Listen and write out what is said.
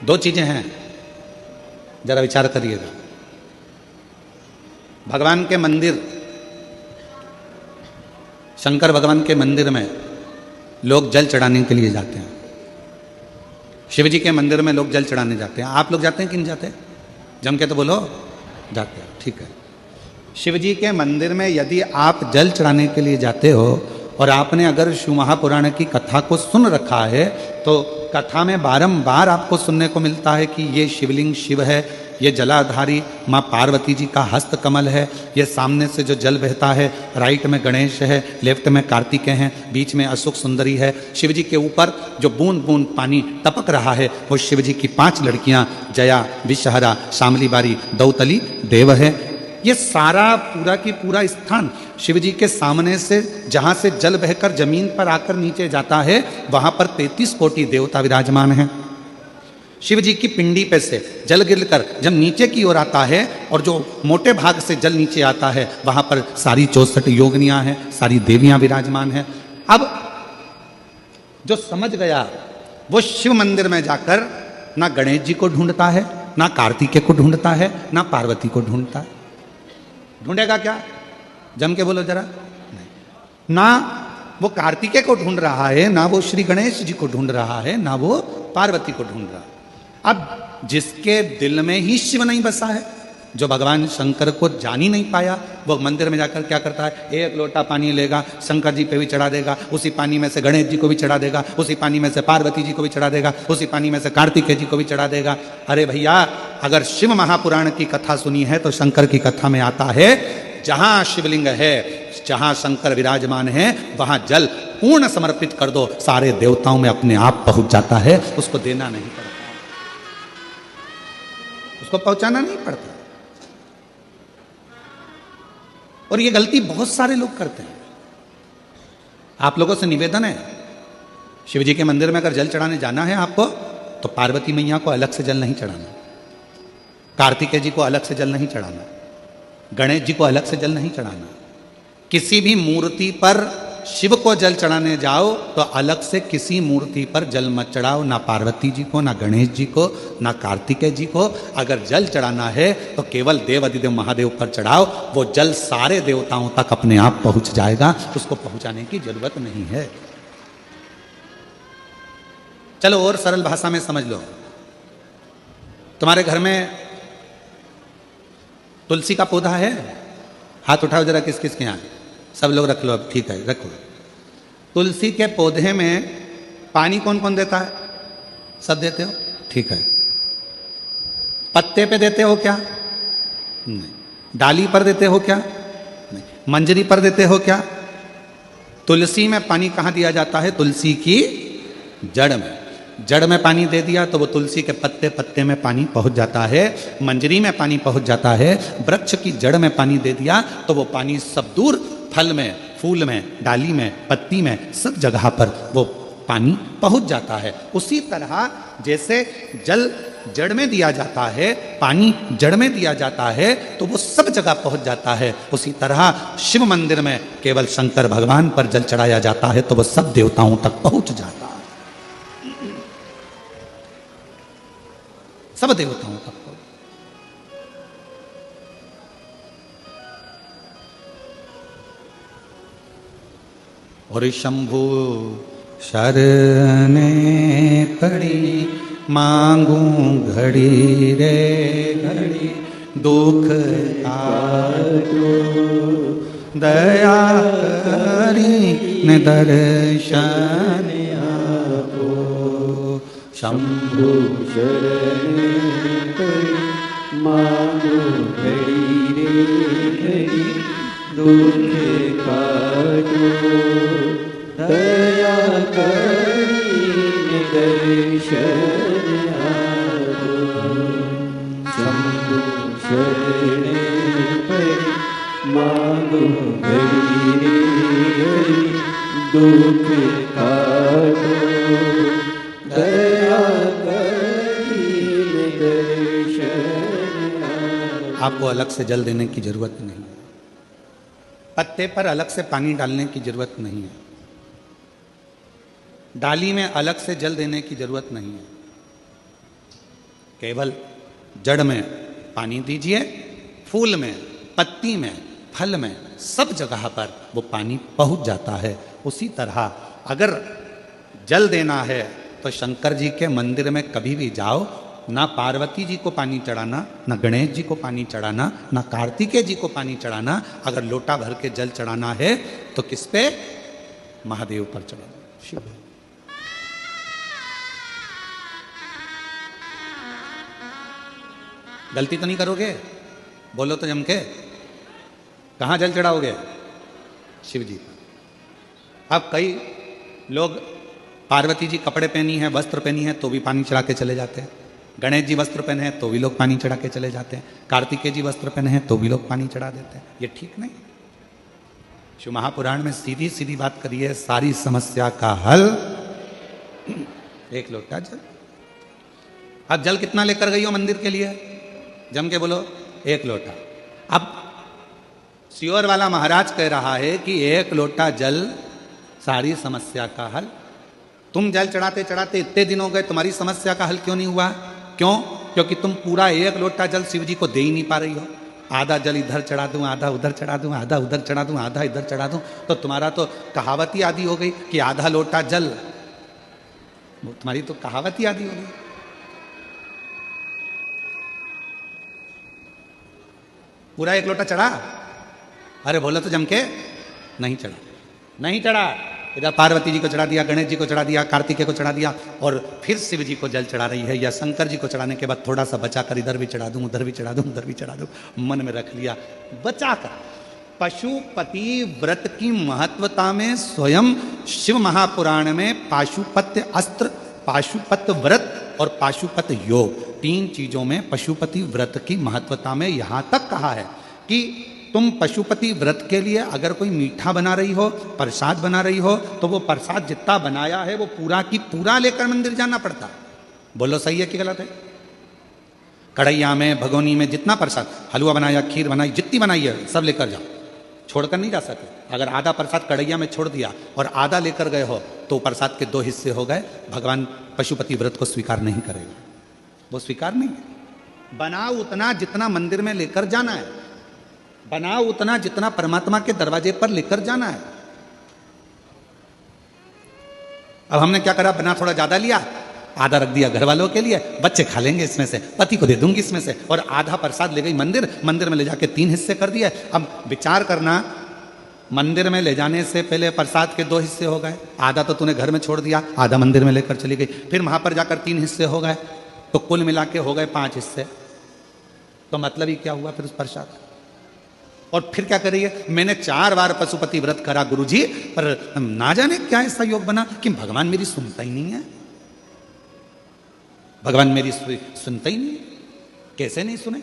दो चीजें हैं, जरा विचार करिएगा। भगवान के मंदिर, शंकर भगवान के मंदिर में लोग जल चढ़ाने के लिए जाते हैं। शिव जी के मंदिर में लोग जल चढ़ाने जाते हैं। आप लोग जाते हैं कि नहीं जाते? जम के तो बोलो, जाते हैं। ठीक है। शिव जी के मंदिर में यदि आप जल चढ़ाने के लिए जाते हो और आपने अगर शिव महापुराण की कथा को सुन रखा है, तो कथा में बारंबार आपको सुनने को मिलता है कि ये शिवलिंग शिव है, ये जलाधारी माँ पार्वती जी का हस्त कमल है, ये सामने से जो जल बहता है, राइट में गणेश है, लेफ्ट में कार्तिकेय हैं, बीच में अशोक सुंदरी है। शिव जी के ऊपर जो बूंद बूंद पानी टपक रहा है वो शिव जी की 5 लड़कियां जया, विषहरा, शामली बारी, दौतली, देव है। ये सारा पूरा की पूरा स्थान शिव जी के सामने से, जहां से जल बहकर जमीन पर आकर नीचे जाता है, वहां पर 33 कोटि देवता विराजमान हैं। शिव जी की पिंडी पे से जल गिरकर जब नीचे की ओर आता है और जो मोटे भाग से जल नीचे आता है, वहां पर सारी 64 योगिनियां हैं, सारी देवियां विराजमान हैं। अब जो समझ गया वो शिव मंदिर में जाकर ना गणेश जी को ढूंढता है, ना कार्तिकेय को ढूंढता है, ना पार्वती को ढूंढता है। ढूंढेगा क्या? जम के बोलो जरा। नहीं, ना वो कार्तिकेय को ढूंढ रहा है, ना वो श्री गणेश जी को ढूंढ रहा है, ना वो पार्वती को ढूंढ रहा है। अब जिसके दिल में ही शिव नहीं बसा है, जो भगवान शंकर को जान ही नहीं पाया, वो मंदिर में जाकर क्या करता है? एक लोटा पानी लेगा, शंकर जी पे भी चढ़ा देगा, उसी पानी में से गणेश जी को भी चढ़ा देगा, उसी पानी में से पार्वती जी को भी चढ़ा देगा, उसी पानी में से कार्तिकेय जी को भी चढ़ा देगा। अरे भैया, अगर शिव महापुराण की कथा सुनी है तो शंकर की कथा में आता है, जहां शिवलिंग है, जहां शंकर विराजमान है, वहां जल पूर्ण समर्पित कर दो, सारे देवताओं में अपने आप पहुंच जाता है। उसको देना नहीं पड़ता, उसको पहुंचाना नहीं पड़ता। और ये गलती बहुत सारे लोग करते हैं। आप लोगों से निवेदन है, शिव जी के मंदिर में अगर जल चढ़ाने जाना है आपको, तो पार्वती मैया को अलग से जल नहीं चढ़ाना, कार्तिकेय जी को अलग से जल नहीं चढ़ाना, गणेश जी को अलग से जल नहीं चढ़ाना। किसी भी मूर्ति पर शिव को जल चढ़ाने जाओ तो अलग से किसी मूर्ति पर जल मत चढ़ाओ, ना पार्वती जी को, ना गणेश जी को, ना कार्तिकेय जी को। अगर जल चढ़ाना है तो केवल देव अधिदेव महादेव पर चढ़ाओ, वो जल सारे देवताओं तक अपने आप पहुंच जाएगा, उसको पहुंचाने की जरूरत नहीं है। चलो और सरल भाषा में समझ लो। तुम्हारे घर में तुलसी का पौधा है? हाथ उठाओ जरा, किस किस के यहाँ? सब लोग रख लो। अब ठीक है, रखो। तुलसी के पौधे में पानी कौन कौन देता है? सब देते हो? ठीक है। पत्ते पे देते हो क्या? नहीं। डाली पर देते हो क्या? नहीं। मंजरी पर देते हो क्या? तुलसी में पानी कहाँ दिया जाता है? तुलसी की जड़ में। जड़ में पानी दे दिया तो वो तुलसी के पत्ते पत्ते में पानी पहुंच जाता है, मंजरी में पानी पहुंच जाता है। वृक्ष की जड़ में पानी दे दिया तो वो पानी सब दूर, फल में, फूल में, डाली में, पत्ती में, सब जगह पर वो पानी पहुंच जाता है। उसी तरह जैसे जल जड़ में दिया जाता है, पानी जड़ में दिया जाता है, तो वो सब जगह पहुंच जाता है। उसी तरह शिव मंदिर में केवल शंकर भगवान पर जल चढ़ाया जाता है तो वो सब देवताओं तक पहुंच जाता है, सब देवताओं तक। और शंभु शरणे पड़ी, मांगू घड़ी रे घड़ी, दुख काटो दया करी न दर्शन आपो। शंभु शरणे पड़ी, मांगू घड़ी रे घड़ी, दुख काटो दया करी दर्शन आपो। शंभु शरणे पड़ी, मांगो घड़ी रे घड़ी, दुख काटो दया करी दर्शन आपो। आपको अलग से जल देने की जरूरत नहीं है, पत्ते पर अलग से पानी डालने की जरूरत नहीं है, डाली में अलग से जल देने की जरूरत नहीं है। केवल जड़ में पानी दीजिए, फूल में, पत्ती में, फल में, सब जगह पर वो पानी पहुंच जाता है। उसी तरह अगर जल देना है तो शंकर जी के मंदिर में कभी भी जाओ, ना पार्वती जी को पानी चढ़ाना, ना गणेश जी को पानी चढ़ाना, ना कार्तिकेय जी को पानी चढ़ाना। अगर लोटा भर के जल चढ़ाना है तो किस पे? महादेव पर चढ़ाना, शिव। गलती तो नहीं करोगे? बोलो तो जम के। कहाँ जल चढ़ाओगे? शिव जी पर। अब कई लोग पार्वती जी कपड़े पहनी है, वस्त्र पहनी है, तो भी पानी चढ़ा के चले जाते हैं। गणेश जी वस्त्र पहने हैं तो भी लोग पानी चढ़ा के चले जाते हैं। कार्तिकेय जी वस्त्र पहने हैं तो भी लोग पानी चढ़ा देते हैं। ये ठीक नहीं। शिव महापुराण में सीधी सीधी बात करी है, सारी समस्या का हल एक लोटा जल। अब जल कितना लेकर गई हो मंदिर के लिए? जम के बोलो, एक लोटा। अब सियोर वाला महाराज कह रहा है कि एक लोटा जल सारी समस्या का हल। तुम जल चढ़ाते चढ़ाते इतने दिन हो गए, तुम्हारी समस्या का हल क्यों नहीं हुआ? क्यों? क्योंकि तुम पूरा एक लोटा जल शिव जी को दे ही नहीं पा रही हो। आधा जल इधर चढ़ा दूं, आधा उधर चढ़ा दूं, आधा उधर चढ़ा दूं, आधा इधर चढ़ा दूं, तो तुम्हारा तो कहावत ही आदि हो गई कि आधा लोटा जल। तुम्हारी तो कहावत ही आदि हो गई। पूरा एक लोटा चढ़ा? अरे बोलो तो जम के, नहीं चढ़ा, नहीं चढ़ा। इधर पार्वती जी को चढ़ा दिया, गणेश जी को चढ़ा दिया, कार्तिकेय को चढ़ा दिया, और फिर शिव जी को जल चढ़ा रही है। या शंकर जी को चढ़ाने के बाद थोड़ा सा बचा कर इधर भी चढ़ा दूं, उधर भी चढ़ा दूं, उधर भी चढ़ा दूं, मन में रख लिया बचा कर। पशुपति व्रत की महत्वता में स्वयं शिव महापुराण में पाशुपत्य अस्त्र, पाशुपत व्रत और पाशुपत योग, तीन चीजों में पशुपति व्रत की महत्वता में यहां तक कहा है कि तुम पशुपति व्रत के लिए अगर कोई मीठा बना रही हो, प्रसाद बना रही हो, तो वो प्रसाद जितना बनाया है वो पूरा की पूरा लेकर मंदिर जाना पड़ता है। बोलो सही है कि गलत है? कढ़ैया में, भगोनी में जितना प्रसाद, हलवा बनाया, खीर बनाई, जितनी बनाई है सब लेकर जाओ, छोड़कर नहीं जा सकते। अगर आधा प्रसाद कढ़ैया में छोड़ दिया और आधा लेकर गए हो तो प्रसाद के 2 हिस्से हो गए। भगवान पशुपति व्रत को स्वीकार नहीं करेगा, वो स्वीकार नहीं है। बनाओ उतना जितना मंदिर में लेकर जाना है, बनाओ उतना जितना परमात्मा के दरवाजे पर लेकर जाना है। अब हमने क्या करा, बना थोड़ा ज्यादा लिया, आधा रख दिया घर वालों के लिए, बच्चे खा लेंगे इसमें से, पति को दे दूंगी इसमें से, और आधा प्रसाद ले गई मंदिर, मंदिर में ले जाके 3 हिस्से कर दिए। अब विचार करना, मंदिर में ले जाने से पहले प्रसाद के 2 हिस्से हो गए, आधा तो तूने घर में छोड़ दिया, आधा मंदिर में लेकर चली गई, फिर वहां पर जाकर 3 हिस्से हो गए, तो कुल मिला के हो गए 5 हिस्से। तो मतलब ही क्या हुआ फिर उस प्रसाद? और फिर क्या कर रही है? मैंने 4 बार पशुपति व्रत करा गुरुजी, पर ना जाने क्या ऐसा योग बना कि भगवान मेरी सुनता ही नहीं है, भगवान मेरी सुनता ही नहीं है। कैसे नहीं सुने?